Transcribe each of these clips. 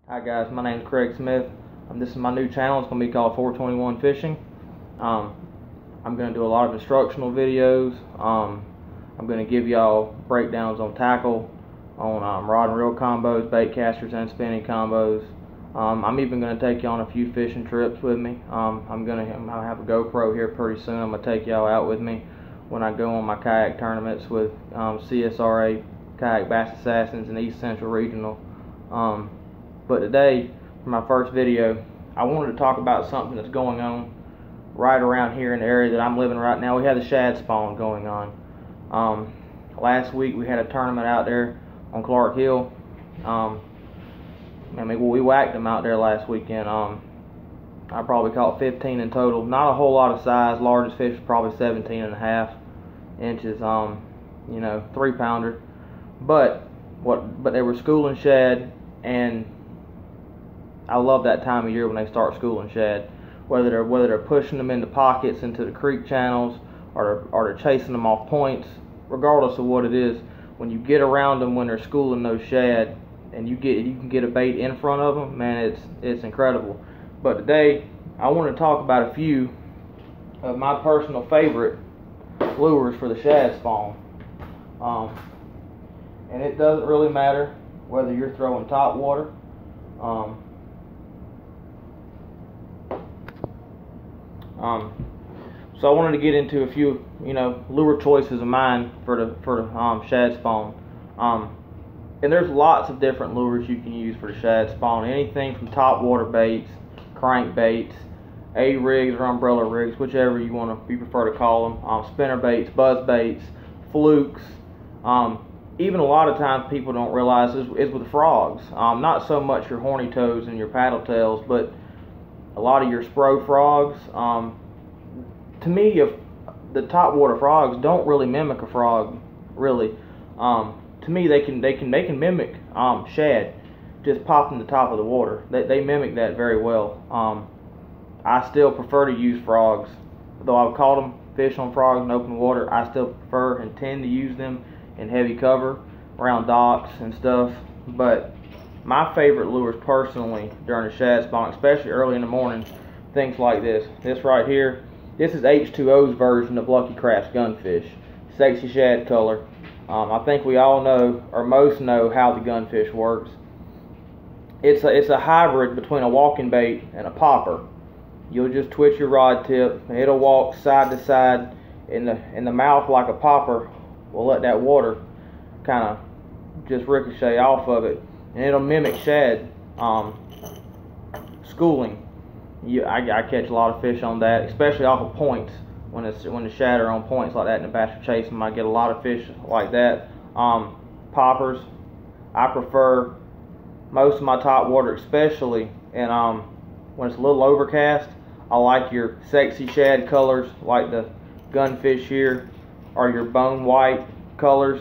Hi guys, my name is Craig Smith. This is my new channel. It's going to be called 421 Fishing. I'm going to do a lot of instructional videos. I'm going to give y'all breakdowns on tackle, on rod and reel combos, bait casters, and spinning combos. I'm even going to take y'all on a few fishing trips with me. I'm going to have a GoPro here pretty soon. I'm going to take y'all out with me when I go on my kayak tournaments with CSRA, Kayak Bass Assassins, and East Central Regional. But today, for my first video, I wanted to talk about something that's going on right around here in the area that I'm living right now. We had the shad spawn going on. Last week we had a tournament out there on Clark Hill. We whacked them out there last weekend. I probably caught 15 in total. Not a whole lot of size. Largest fish was probably 17.5 inches. 3-pounder. But they were schooling shad, and I love that time of year when they start schooling shad. Whether they're pushing them into pockets, into the creek channels, or they're chasing them off points, regardless of what it is, when you get around them when they're schooling those shad, and you can get a bait in front of them, man, it's incredible. But today I want to talk about a few of my personal favorite lures for the shad spawn. And it doesn't really matter whether you're throwing top water, so I wanted to get into a few, lure choices of mine for the shad spawn. And there's lots of different lures you can use for the shad spawn. Anything from top water baits, crank baits, A-rigs or umbrella rigs, whichever you prefer to call them. Spinner baits, buzz baits, flukes. Even a lot of times people don't realize is with frogs. Not so much your horny toads and your paddle tails, but a lot of your spro frogs. To me, if the top water frogs don't really mimic a frog, really. To me, they can mimic shad, just popping the top of the water. They mimic that very well. I still prefer to use frogs, though I've caught them fish on frogs in open water. I still prefer and tend to use them in heavy cover around docks and stuff. But my favorite lures personally during the shad spawn, especially early in the morning, things like this. This right here, this is H2O's version of Lucky Craft's Gunfish. Sexy shad color. I think we all know, or most know, how the gunfish works. It's a hybrid between a walking bait and a popper. You'll just twitch your rod tip, and it'll walk side to side in the mouth like a popper. We'll let that water kind of just ricochet off of it, and it'll mimic shad schooling. I catch a lot of fish on that, especially off of points. When the shad are on points like that and the bass are chasing them, I get a lot of fish like that. Poppers, I prefer most of my top water, especially when it's a little overcast. I like your sexy shad colors like the gunfish here, or your bone white colors.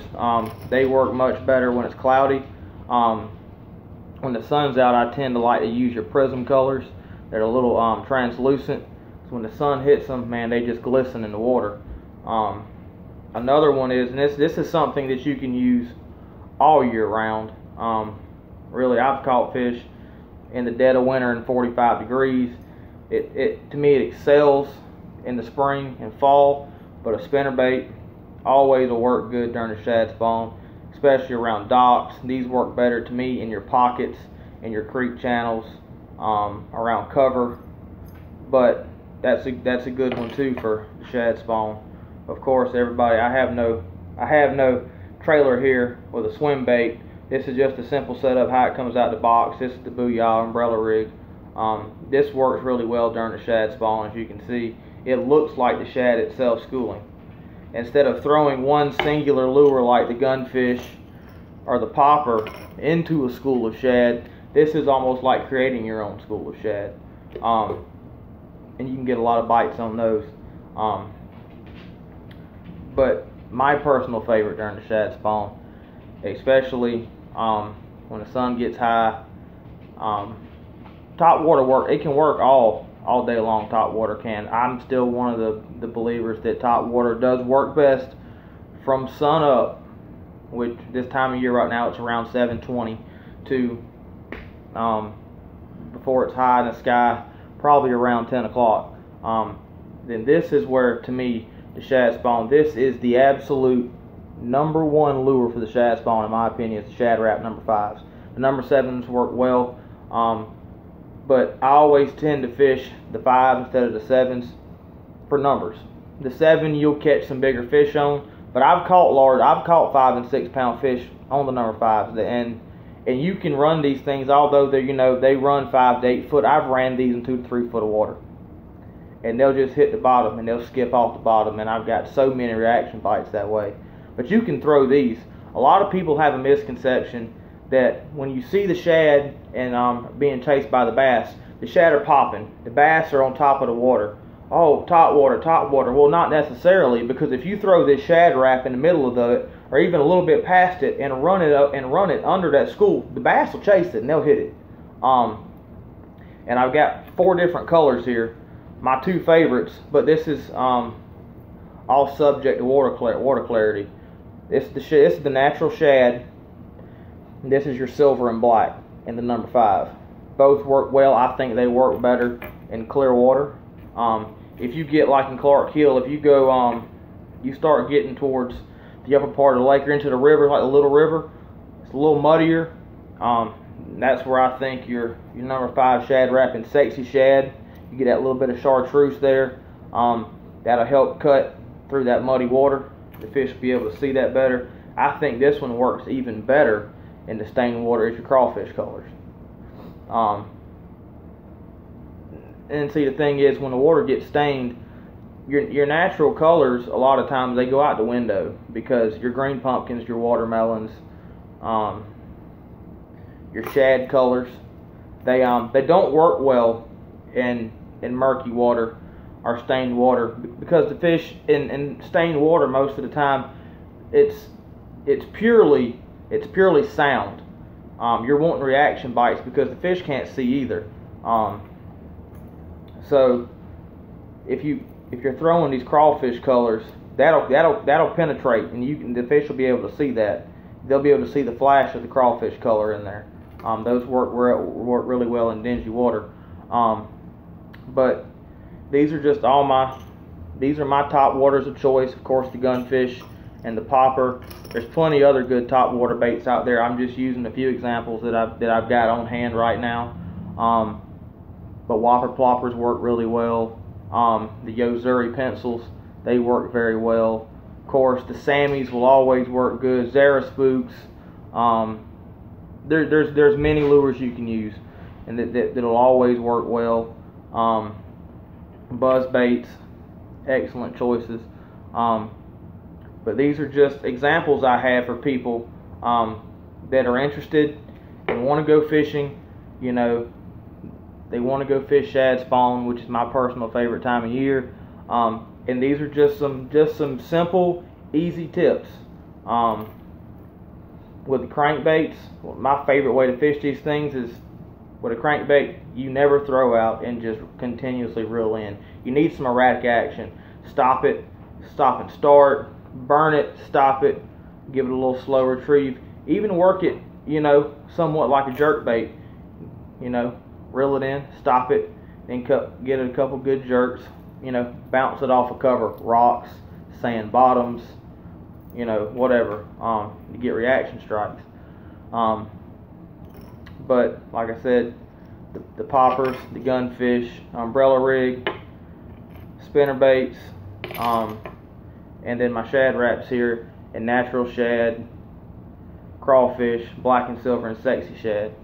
They work much better when it's cloudy. When the sun's out, I tend to like to use your prism colors. They're a little translucent. So when the sun hits them, man, they just glisten in the water. Another one is, and this is something that you can use all year round. Really, I've caught fish in the dead of winter and 45 degrees. To me, it excels in the spring and fall, but a spinner bait always will work good during the shad spawn, especially around docks. These work better to me in your pockets, in your creek channels, around cover. But that's a good one too for the shad spawn. Of course, everybody, I have no trailer here with a swim bait. This is just a simple setup how it comes out the box. This is the Booyah umbrella rig. This works really well during the shad spawn. As you can see, it looks like the shad itself schooling. Instead of throwing one singular lure like the gunfish or the popper into a school of shad, this is almost like creating your own school of shad. And you can get a lot of bites on those. But my personal favorite during the shad spawn, especially when the sun gets high, top water work. It can work all day long. Top water can. I'm still one of the believers that top water does work best from sun up, which this time of year right now it's around 7:20, to before it's high in the sky, probably around 10 o'clock. Then this is where, to me, the shad spawn, this is the absolute #1 lure for the shad spawn, in my opinion. Is the Shad Rap number 5s. The number 7s work well, but I always tend to fish the 5 instead of the 7s for numbers. The 7 you'll catch some bigger fish on, but I've caught 5 and 6 pound fish on the number 5s, and you can run these things, although they run 5 to 8 foot. I've ran these in 2 to 3 foot of water, and they'll just hit the bottom and they'll skip off the bottom, and I've got so many reaction bites that way. But you can throw these. A lot of people have a misconception that when you see the shad and being chased by the bass, the shad are popping, the bass are on top of the water. Oh, top water, top water. Well, not necessarily, because if you throw this Shad Rap in the middle of it, or even a little bit past it, and run it up and run it under that school, the bass will chase it and they'll hit it. And I've got 4 different colors here. My 2 favorites, but this is all subject to water clarity. This is the natural shad. This is your silver and black in the number 5. Both work well. I think they work better in clear water. If you get like in Clark Hill, if you go, you start getting towards the upper part of the lake or into the river, like the Little River, it's a little muddier. That's where I think your number 5 Shad Rap and Sexy Shad, you get that little bit of chartreuse there. That'll help cut through that muddy water. The fish will be able to see that better. I think this one works even better in the stained water as your crawfish colors. And see, the thing is, when the water gets stained, your natural colors, a lot of times they go out the window, because your green pumpkins, your watermelons, your shad colors, they don't work well in murky water or stained water, because the fish in stained water, most of the time, it's purely sound. You're wanting reaction bites because the fish can't see either. So if you're throwing these crawfish colors, that'll penetrate, and the fish will be able to see that. They'll be able to see the flash of the crawfish color in there. Those work really well in dingy water. But these are just these are my top waters of choice. Of course, the gunfish and the popper. There's plenty other good top water baits out there. I'm just using a few examples that I've got on hand right now. But whopper ploppers work really well. The Yozuri pencils, they work very well. Of course, the Sammies will always work good. Zara spooks. There's many lures you can use, and that'll always work well. Buzz baits, excellent choices. But these are just examples I have for people that are interested and want to go fishing. They want to go fish shad spawn, which is my personal favorite time of year. And these are just some simple, easy tips. With the crankbaits, my favorite way to fish these things is with a crankbait, you never throw out and just continuously reel in. You need some erratic action. Stop it, stop and start, burn it, stop it, give it a little slow retrieve. Even work it, somewhat like a jerk bait. Reel it in, stop it, then get it a couple good jerks. Bounce it off a cover, rocks, sand bottoms, whatever, to get reaction strikes. But like I said, the poppers, the gunfish, umbrella rig, spinner baits, and then my Shad Raps here, and natural shad, crawfish, black and silver, and sexy shad.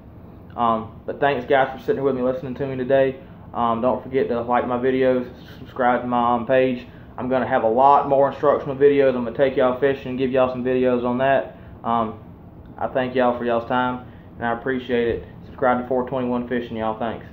But thanks guys for sitting here with me listening to me today. Don't forget to like my videos, subscribe to my page. I'm going to have a lot more instructional videos. I'm going to take y'all fishing and give y'all some videos on that. I thank y'all for y'all's time, and I appreciate it. Subscribe to 421 Fishing, y'all. Thanks.